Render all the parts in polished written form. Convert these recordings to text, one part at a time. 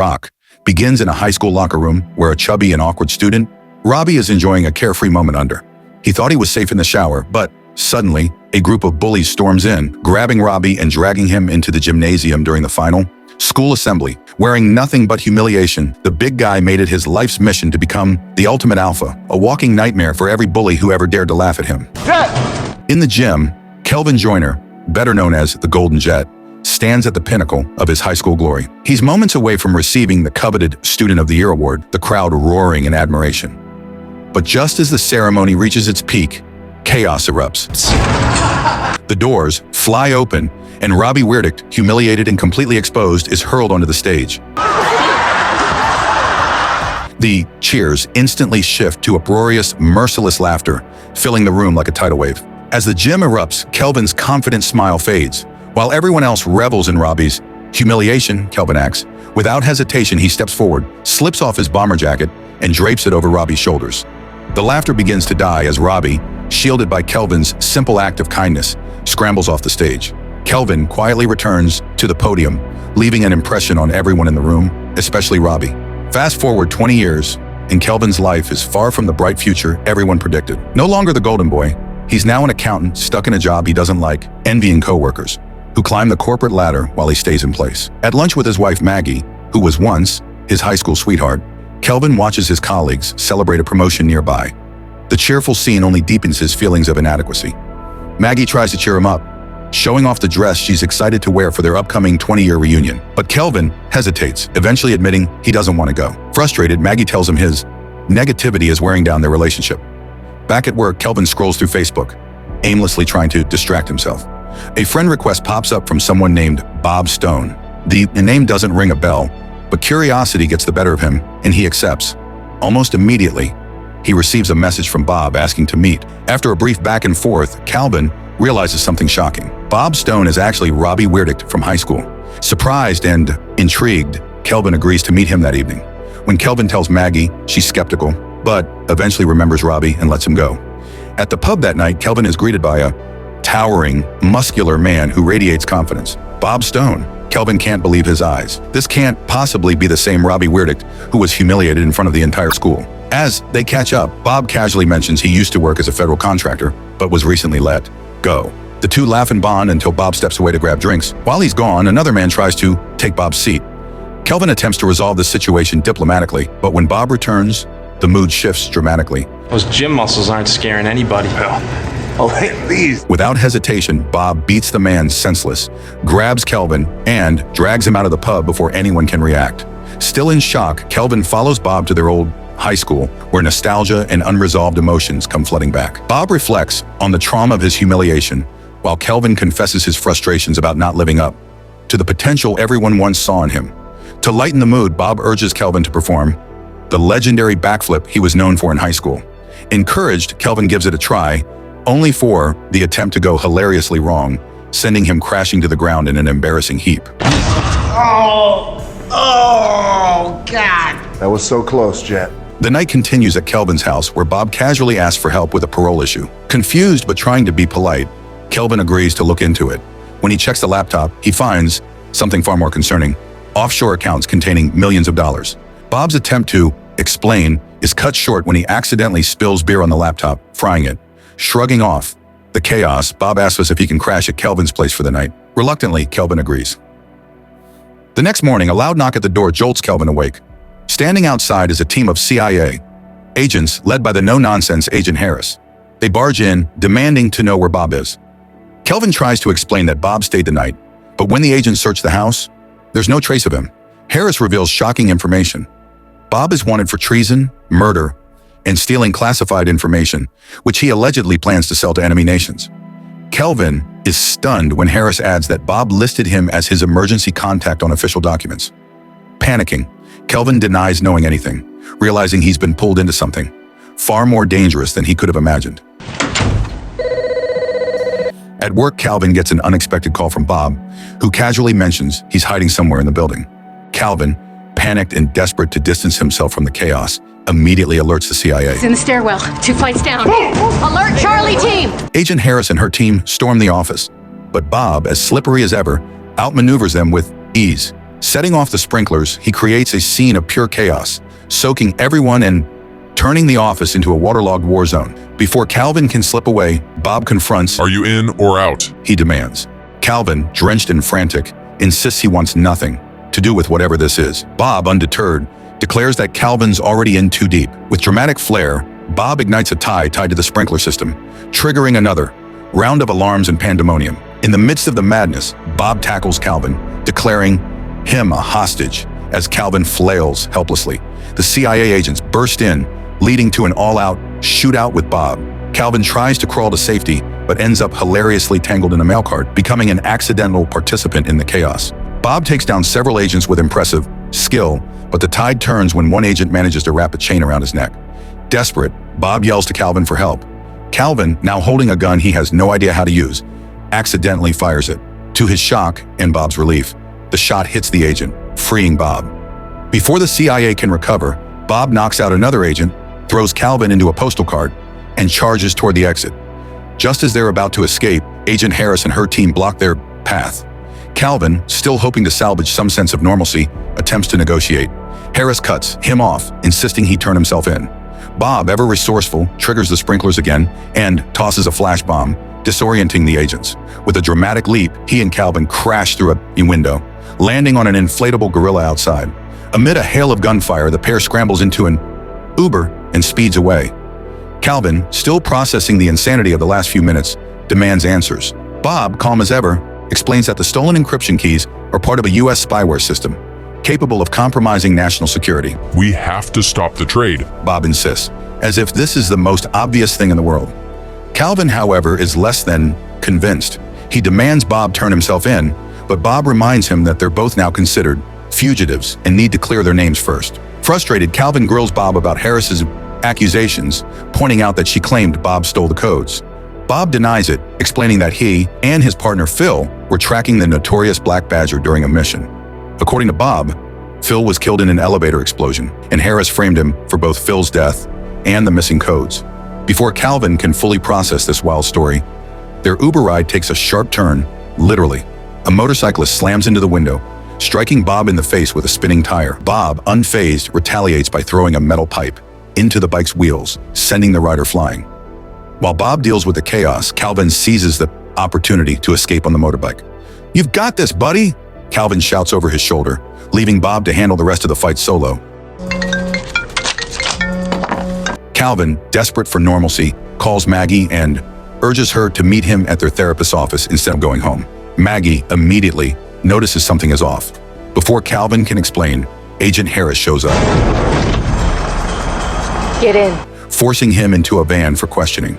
Rock begins in a high school locker room where a chubby and awkward student, Robbie, is enjoying a carefree moment under. He thought he was safe in the shower, but suddenly, a group of bullies storms in, grabbing Robbie and dragging him into the gymnasium during the final school assembly. Wearing nothing but humiliation, the big guy made it his life's mission to become the ultimate alpha, a walking nightmare for every bully who ever dared to laugh at him. In the gym, Calvin Joyner, better known as the Golden Jet, stands at the pinnacle of his high school glory. He's moments away from receiving the coveted Student of the Year award, the crowd roaring in admiration. But just as the ceremony reaches its peak, chaos erupts. The doors fly open, and Robbie Weirdick, humiliated and completely exposed, is hurled onto the stage. The cheers instantly shift to uproarious, merciless laughter, filling the room like a tidal wave. As the gym erupts, Calvin's confident smile fades. While everyone else revels in Robbie's humiliation, Calvin acts. Without hesitation, he steps forward, slips off his bomber jacket, and drapes it over Robbie's shoulders. The laughter begins to die as Robbie, shielded by Calvin's simple act of kindness, scrambles off the stage. Calvin quietly returns to the podium, leaving an impression on everyone in the room, especially Robbie. Fast forward 20 years, and Calvin's life is far from the bright future everyone predicted. No longer the golden boy, he's now an accountant stuck in a job he doesn't like, envying coworkers who climb the corporate ladder while he stays in place. At lunch with his wife Maggie, who was once his high school sweetheart, Calvin watches his colleagues celebrate a promotion nearby. The cheerful scene only deepens his feelings of inadequacy. Maggie tries to cheer him up, showing off the dress she's excited to wear for their upcoming 20-year reunion. But Calvin hesitates, eventually admitting he doesn't want to go. Frustrated, Maggie tells him his negativity is wearing down their relationship. Back at work, Calvin scrolls through Facebook, aimlessly trying to distract himself. A friend request pops up from someone named Bob Stone. The name doesn't ring a bell, but curiosity gets the better of him, and he accepts. Almost immediately, he receives a message from Bob asking to meet. After a brief back and forth, Calvin realizes something shocking. Bob Stone is actually Robbie Weirdick from high school. Surprised and intrigued, Calvin agrees to meet him that evening. When Calvin tells Maggie, she's skeptical, but eventually remembers Robbie and lets him go. At the pub that night, Calvin is greeted by a towering, muscular man who radiates confidence. Bob Stone. Calvin can't believe his eyes. This can't possibly be the same Robbie Weirdick who was humiliated in front of the entire school. As they catch up, Bob casually mentions he used to work as a federal contractor, but was recently let go. The two laugh and bond until Bob steps away to grab drinks. While he's gone, another man tries to take Bob's seat. Calvin attempts to resolve the situation diplomatically, but when Bob returns, the mood shifts dramatically. Those gym muscles aren't scaring anybody. Oh, hey, please. Without hesitation, Bob beats the man senseless, grabs Calvin, and drags him out of the pub before anyone can react. Still in shock, Calvin follows Bob to their old high school, where nostalgia and unresolved emotions come flooding back. Bob reflects on the trauma of his humiliation, while Calvin confesses his frustrations about not living up to the potential everyone once saw in him. To lighten the mood, Bob urges Calvin to perform the legendary backflip he was known for in high school. Encouraged, Calvin gives it a try, only for the attempt to go hilariously wrong, sending him crashing to the ground in an embarrassing heap. Oh, God. That was so close, Jet. The night continues at Calvin's house, where Bob casually asks for help with a parole issue. Confused but trying to be polite, Calvin agrees to look into it. When he checks the laptop, he finds something far more concerning: offshore accounts containing millions of dollars. Bob's attempt to explain is cut short when he accidentally spills beer on the laptop, frying it. Shrugging off the chaos, Bob asks us if he can crash at Calvin's place for the night. Reluctantly, Calvin agrees. The next morning, a loud knock at the door jolts Calvin awake. Standing outside is a team of CIA agents led by the no-nonsense Agent Harris. They barge in, demanding to know where Bob is. Calvin tries to explain that Bob stayed the night, but when the agents search the house, there's no trace of him. Harris reveals shocking information. Bob is wanted for treason, murder, and stealing classified information, which he allegedly plans to sell to enemy nations. Calvin is stunned when Harris adds that Bob listed him as his emergency contact on official documents. Panicking, Calvin denies knowing anything, realizing he's been pulled into something far more dangerous than he could have imagined. At work, Calvin gets an unexpected call from Bob, who casually mentions he's hiding somewhere in the building. Calvin, panicked and desperate to distance himself from the chaos, immediately alerts the CIA. It's in the stairwell, 2 flights down. Alert Charlie team! Agent Harris and her team storm the office, but Bob, as slippery as ever, outmaneuvers them with ease. Setting off the sprinklers, he creates a scene of pure chaos, soaking everyone and turning the office into a waterlogged war zone. Before Calvin can slip away, Bob confronts. Are you in or out? He demands. Calvin, drenched and frantic, insists he wants nothing to do with whatever this is. Bob, undeterred, declares that Calvin's already in too deep. With dramatic flair, Bob ignites a tie tied to the sprinkler system, triggering another round of alarms and pandemonium. In the midst of the madness, Bob tackles Calvin, declaring him a hostage as Calvin flails helplessly. The CIA agents burst in, leading to an all-out shootout with Bob. Calvin tries to crawl to safety, but ends up hilariously tangled in a mail cart, becoming an accidental participant in the chaos. Bob takes down several agents with impressive skill, but the tide turns when one agent manages to wrap a chain around his neck. Desperate, Bob yells to Calvin for help. Calvin, now holding a gun he has no idea how to use, accidentally fires it. To his shock and Bob's relief, the shot hits the agent, freeing Bob. Before the CIA can recover, Bob knocks out another agent, throws Calvin into a postal cart, and charges toward the exit. Just as they're about to escape, Agent Harris and her team block their path. Calvin, still hoping to salvage some sense of normalcy, attempts to negotiate. Harris cuts him off, insisting he turn himself in. Bob, ever resourceful, triggers the sprinklers again and tosses a flash bomb, disorienting the agents. With a dramatic leap, he and Calvin crash through a window, landing on an inflatable gorilla outside. Amid a hail of gunfire, the pair scrambles into an Uber and speeds away. Calvin, still processing the insanity of the last few minutes, demands answers. Bob, calm as ever, explains that the stolen encryption keys are part of a U.S. spyware system, capable of compromising national security. We have to stop the trade. Bob insists, as if this is the most obvious thing in the world. Calvin, however, is less than convinced. He demands Bob turn himself in, but Bob reminds him that they're both now considered fugitives and need to clear their names first. Frustrated, Calvin grills Bob about Harris's accusations, pointing out that she claimed Bob stole the codes. Bob denies it, explaining that he and his partner Phil were tracking the notorious Black Badger during a mission. According to Bob, Phil was killed in an elevator explosion, and Harris framed him for both Phil's death and the missing codes. Before Calvin can fully process this wild story, their Uber ride takes a sharp turn, literally. A motorcyclist slams into the window, striking Bob in the face with a spinning tire. Bob, unfazed, retaliates by throwing a metal pipe into the bike's wheels, sending the rider flying. While Bob deals with the chaos, Calvin seizes the opportunity to escape on the motorbike. "You've got this, buddy!" Calvin shouts over his shoulder, leaving Bob to handle the rest of the fight solo. Calvin, desperate for normalcy, calls Maggie and urges her to meet him at their therapist's office instead of going home. Maggie immediately notices something is off. Before Calvin can explain, Agent Harris shows up. Get in. Forcing him into a van for questioning.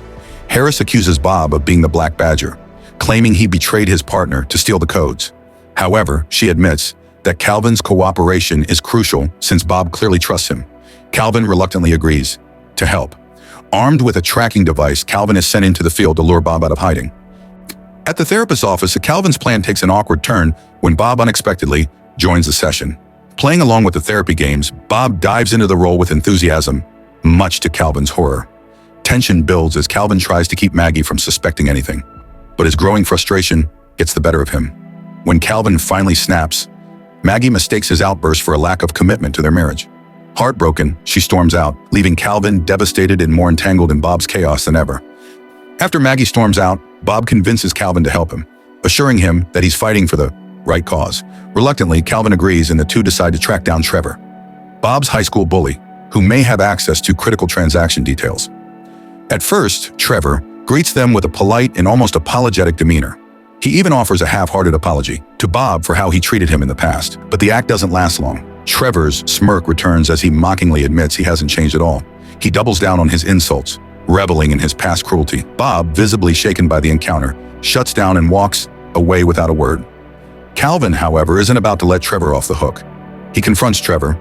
Harris accuses Bob of being the Black Badger, claiming he betrayed his partner to steal the codes. However, she admits that Calvin's cooperation is crucial since Bob clearly trusts him. Calvin reluctantly agrees to help. Armed with a tracking device, Calvin is sent into the field to lure Bob out of hiding. At the therapist's office, Calvin's plan takes an awkward turn when Bob unexpectedly joins the session. Playing along with the therapy games, Bob dives into the role with enthusiasm, much to Calvin's horror. Tension builds as Calvin tries to keep Maggie from suspecting anything, but his growing frustration gets the better of him. When Calvin finally snaps, Maggie mistakes his outburst for a lack of commitment to their marriage. Heartbroken, she storms out, leaving Calvin devastated and more entangled in Bob's chaos than ever. After Maggie storms out, Bob convinces Calvin to help him, assuring him that he's fighting for the right cause. Reluctantly, Calvin agrees and the two decide to track down Trevor, Bob's high school bully, who may have access to critical transaction details. At first, Trevor greets them with a polite and almost apologetic demeanor. He even offers a half-hearted apology to Bob for how he treated him in the past, but the act doesn't last long. Trevor's smirk returns as he mockingly admits he hasn't changed at all. He doubles down on his insults, reveling in his past cruelty. Bob, visibly shaken by the encounter, shuts down and walks away without a word. Calvin, however, isn't about to let Trevor off the hook. He confronts Trevor,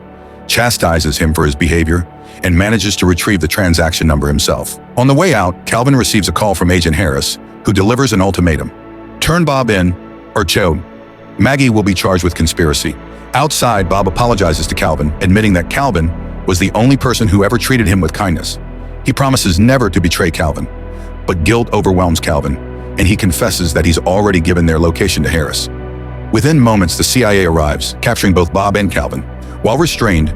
chastises him for his behavior, and manages to retrieve the transaction number himself. On the way out, Calvin receives a call from Agent Harris, who delivers an ultimatum. Turn Bob in, or Maggie will be charged with conspiracy. Outside, Bob apologizes to Calvin, admitting that Calvin was the only person who ever treated him with kindness. He promises never to betray Calvin, but guilt overwhelms Calvin, and he confesses that he's already given their location to Harris. Within moments, the CIA arrives, capturing both Bob and Calvin. While restrained,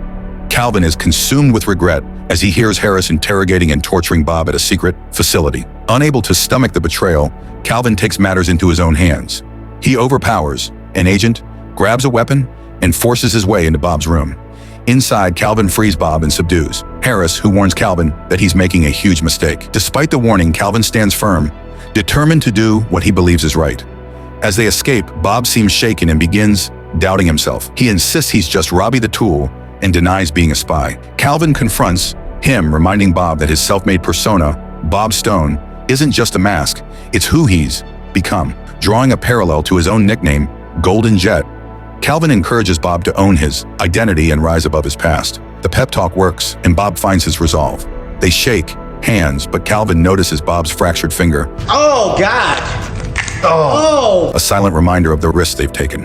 Calvin is consumed with regret as he hears Harris interrogating and torturing Bob at a secret facility. Unable to stomach the betrayal, Calvin takes matters into his own hands. He overpowers an agent, grabs a weapon, and forces his way into Bob's room. Inside, Calvin frees Bob and subdues Harris, who warns Calvin that he's making a huge mistake. Despite the warning, Calvin stands firm, determined to do what he believes is right. As they escape, Bob seems shaken and begins doubting himself. He insists he's just Robbie the tool and denies being a spy. Calvin confronts him, reminding Bob that his self-made persona, Bob Stone, isn't just a mask, it's who he's become. Drawing a parallel to his own nickname, Golden Jet, Calvin encourages Bob to own his identity and rise above his past. The pep talk works, and Bob finds his resolve. They shake hands, but Calvin notices Bob's fractured finger. Oh, God! Oh! A silent reminder of the risks they've taken.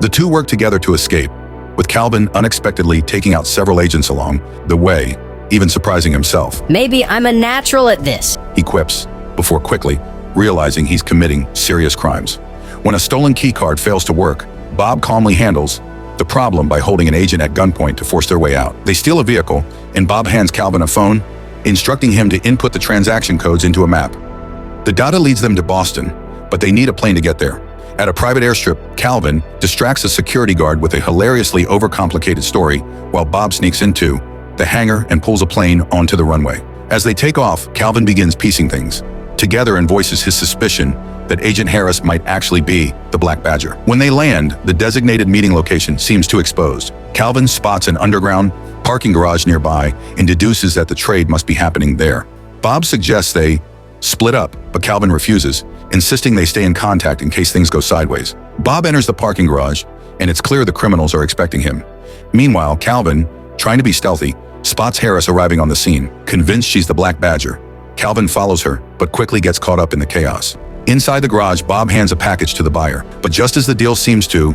The two work together to escape, with Calvin unexpectedly taking out several agents along the way, even surprising himself. Maybe I'm a natural at this, He quips, before quickly realizing he's committing serious crimes. When a stolen key card fails to work, Bob calmly handles the problem by holding an agent at gunpoint to force their way out. They steal a vehicle, and Bob hands Calvin a phone, instructing him to input the transaction codes into a map. The data leads them to Boston, but they need a plane to get there. At a private airstrip, Calvin distracts a security guard with a hilariously overcomplicated story, while Bob sneaks into the hangar and pulls a plane onto the runway. As they take off, Calvin begins piecing things together and voices his suspicion that Agent Harris might actually be the Black Badger. When they land, the designated meeting location seems too exposed. Calvin spots an underground parking garage nearby and deduces that the trade must be happening there. Bob suggests they split up, but Calvin refuses, insisting they stay in contact in case things go sideways. Bob enters the parking garage, and it's clear the criminals are expecting him. Meanwhile, Calvin, trying to be stealthy, spots Harris arriving on the scene. Convinced she's the Black Badger, Calvin follows her, but quickly gets caught up in the chaos. Inside the garage, Bob hands a package to the buyer, but just as the deal seems to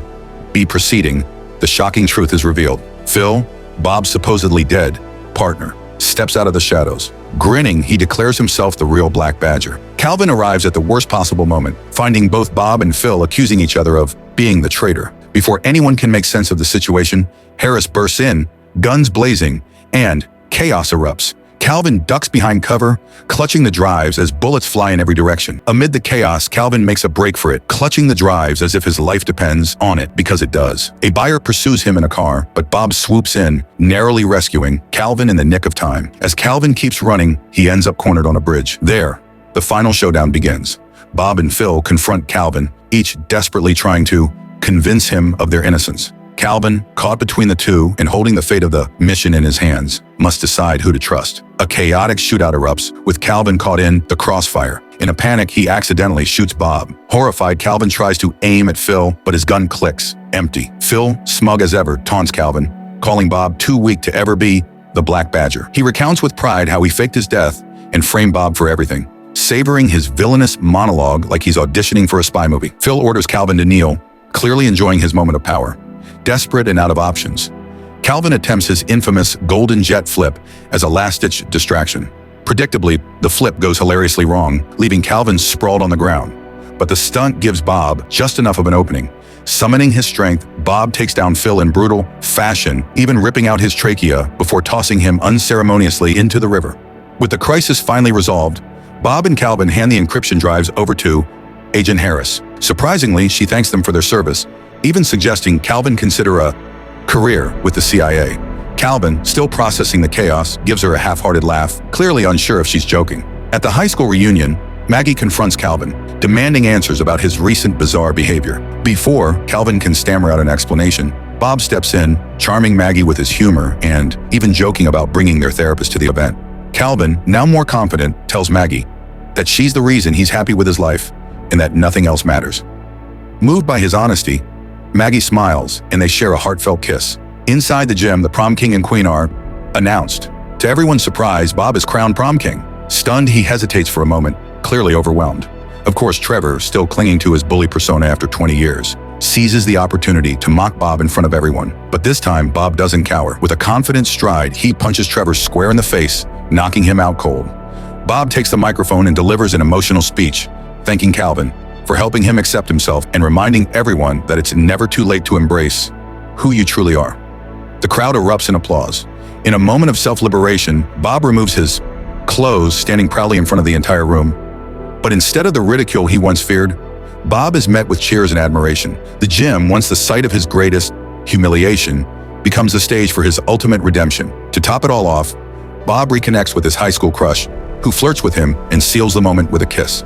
be proceeding, the shocking truth is revealed. Phil, Bob's supposedly dead partner, steps out of the shadows. Grinning, he declares himself the real Black Badger. Calvin arrives at the worst possible moment, finding both Bob and Phil accusing each other of being the traitor. Before anyone can make sense of the situation, Harris bursts in, guns blazing, and chaos erupts. Calvin ducks behind cover, clutching the drives as bullets fly in every direction. Amid the chaos, Calvin makes a break for it, clutching the drives as if his life depends on it, because it does. A buyer pursues him in a car, but Bob swoops in, narrowly rescuing Calvin in the nick of time. As Calvin keeps running, he ends up cornered on a bridge. There, the final showdown begins. Bob and Phil confront Calvin, each desperately trying to convince him of their innocence. Calvin, caught between the two and holding the fate of the mission in his hands, must decide who to trust. A chaotic shootout erupts, with Calvin caught in the crossfire. In a panic, he accidentally shoots Bob. Horrified, Calvin tries to aim at Phil, but his gun clicks, empty. Phil, smug as ever, taunts Calvin, calling Bob too weak to ever be the Black Badger. He recounts with pride how he faked his death and framed Bob for everything, savoring his villainous monologue like he's auditioning for a spy movie. Phil orders Calvin to kneel, clearly enjoying his moment of power. Desperate and out of options, Calvin attempts his infamous Golden Jet flip as a last-ditch distraction. Predictably, the flip goes hilariously wrong, leaving Calvin sprawled on the ground. But the stunt gives Bob just enough of an opening. Summoning his strength, Bob takes down Phil in brutal fashion, even ripping out his trachea before tossing him unceremoniously into the river. With the crisis finally resolved, Bob and Calvin hand the encryption drives over to Agent Harris. Surprisingly, she thanks them for their service, even suggesting Calvin consider a career with the CIA. Calvin, still processing the chaos, gives her a half-hearted laugh, clearly unsure if she's joking. At the high school reunion, Maggie confronts Calvin, demanding answers about his recent bizarre behavior. Before Calvin can stammer out an explanation, Bob steps in, charming Maggie with his humor and even joking about bringing their therapist to the event. Calvin, now more confident, tells Maggie that she's the reason he's happy with his life and that nothing else matters. Moved by his honesty, Maggie smiles, and they share a heartfelt kiss. Inside the gym, the prom king and queen are announced. To everyone's surprise, Bob is crowned prom king. Stunned, he hesitates for a moment, clearly overwhelmed. Of course, Trevor, still clinging to his bully persona after 20 years, seizes the opportunity to mock Bob in front of everyone. But this time, Bob doesn't cower. With a confident stride, he punches Trevor square in the face, knocking him out cold. Bob takes the microphone and delivers an emotional speech, thanking Calvin for helping him accept himself and reminding everyone that it's never too late to embrace who you truly are. The crowd erupts in applause. In a moment of self-liberation, Bob removes his clothes, standing proudly in front of the entire room. But instead of the ridicule he once feared, Bob is met with cheers and admiration. The gym, once the site of his greatest humiliation, becomes the stage for his ultimate redemption. To top it all off, Bob reconnects with his high school crush, who flirts with him and seals the moment with a kiss.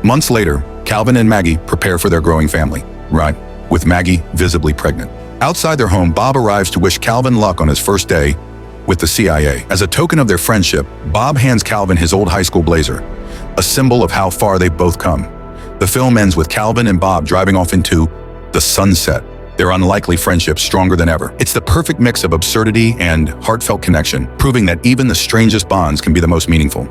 Months later, Calvin and Maggie prepare for their growing family, right, with Maggie visibly pregnant. Outside their home, Bob arrives to wish Calvin luck on his first day with the CIA. As a token of their friendship, Bob hands Calvin his old high school blazer, a symbol of how far they've both come. The film ends with Calvin and Bob driving off into the sunset, their unlikely friendship stronger than ever. It's the perfect mix of absurdity and heartfelt connection, proving that even the strangest bonds can be the most meaningful.